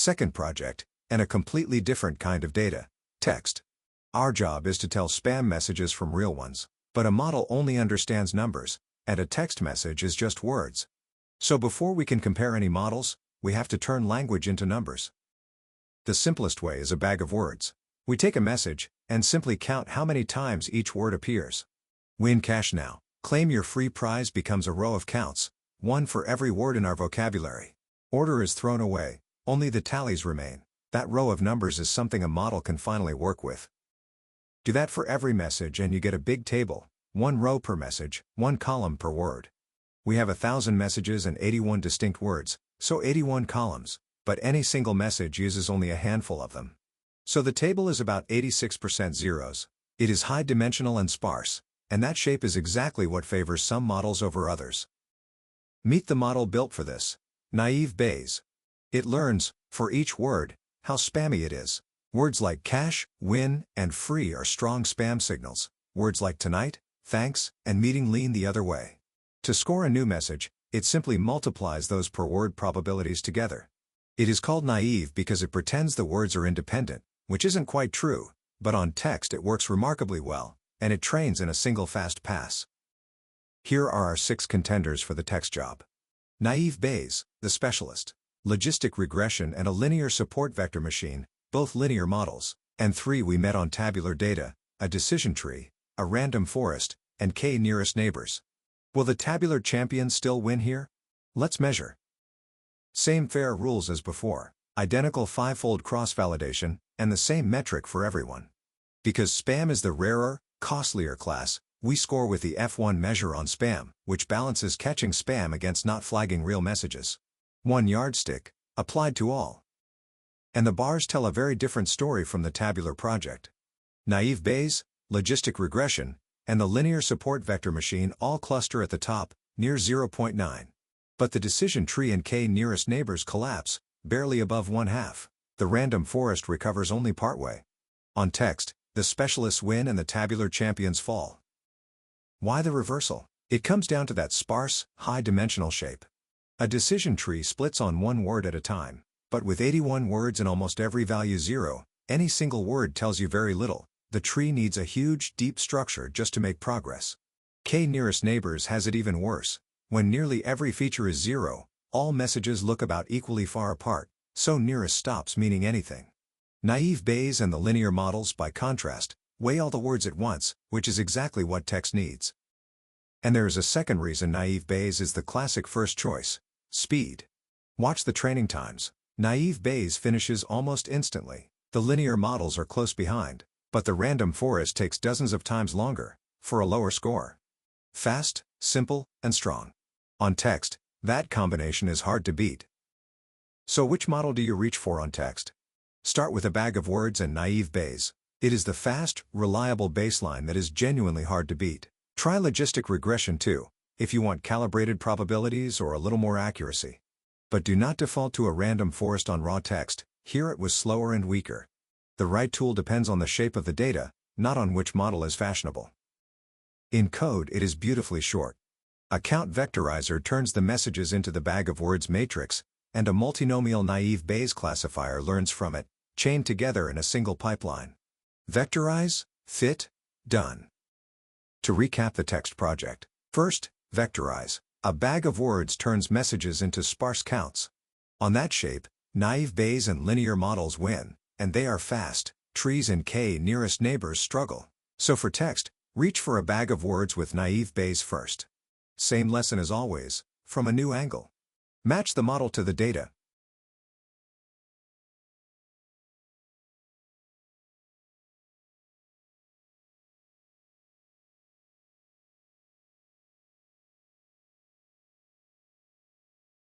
Second project, and a completely different kind of data, text. Our job is to tell spam messages from real ones, but a model only understands numbers, and a text message is just words. So before we can compare any models, we have to turn language into numbers. The simplest way is a bag of words. We take a message, and simply count how many times each word appears. Win cash now. Claim your free prize becomes a row of counts, one for every word in our vocabulary. Order is thrown away, only the tallies remain. That row of numbers is something a model can finally work with. Do that for every message and you get a big table, one row per message, one column per word. We have 1,000 messages and 81 distinct words, so 81 columns, but any single message uses only a handful of them. So the table is about 86% zeros. It is high-dimensional and sparse, and that shape is exactly what favors some models over others. Meet the model built for this. Naive Bayes. It learns, for each word, how spammy it is. Words like cash, win, and free are strong spam signals. Words like tonight, thanks, and meeting lean the other way. To score a new message, it simply multiplies those per word probabilities together. It is called naive because it pretends the words are independent, which isn't quite true, but on text it works remarkably well, and it trains in a single fast pass. Here are our 6 contenders for the text job. Naive Bayes, the specialist. Logistic regression and a linear support vector machine, both linear models. And 3 we met on tabular data, a decision tree, a random forest, and k nearest neighbors. Will the tabular champion still win here? Let's measure. Same fair rules as before, identical 5-fold cross-validation, and the same metric for everyone. Because spam is the rarer, costlier class, we score with the F1 measure on spam, which balances catching spam against not flagging real messages. 1 yardstick, applied to all. And the bars tell a very different story from the tabular project. Naive Bayes, logistic regression, and the linear support vector machine all cluster at the top, near 0.9. But the decision tree and k nearest neighbors collapse, barely above 1/2. The random forest recovers only partway. On text, the specialists win and the tabular champions fall. Why the reversal? It comes down to that sparse, high-dimensional shape. A decision tree splits on one word at a time, but with 81 words and almost every value 0, any single word tells you very little. The tree needs a huge, deep structure just to make progress. K nearest neighbors has it even worse. When nearly every feature is 0, all messages look about equally far apart, so nearest stops meaning anything. Naive Bayes and the linear models, by contrast, weigh all the words at once, which is exactly what text needs. And there is a second reason Naive Bayes is the classic first choice: speed. Watch the training times. Naive Bayes finishes almost instantly. The linear models are close behind, but the random forest takes dozens of times longer, for a lower score. Fast, simple, and strong. On text, that combination is hard to beat. So which model do you reach for on text? Start with a bag of words and Naive Bayes. It is the fast, reliable baseline that is genuinely hard to beat. Try logistic regression too, if you want calibrated probabilities or a little more accuracy. But do not default to a random forest on raw text. Here it was slower and weaker. The right tool depends on the shape of the data, not on which model is fashionable. In code it is beautifully short. A count vectorizer turns the messages into the bag of words matrix, and a multinomial Naive Bayes classifier learns from it, chained together in a single pipeline. Vectorize, fit, done. To recap the text project. First, vectorize. A bag of words turns messages into sparse counts. On that shape, Naive Bayes and linear models win, and they are fast. Trees and k nearest neighbors struggle. So for text, reach for a bag of words with Naive Bayes first. Same lesson as always, from a new angle. Match the model to the data,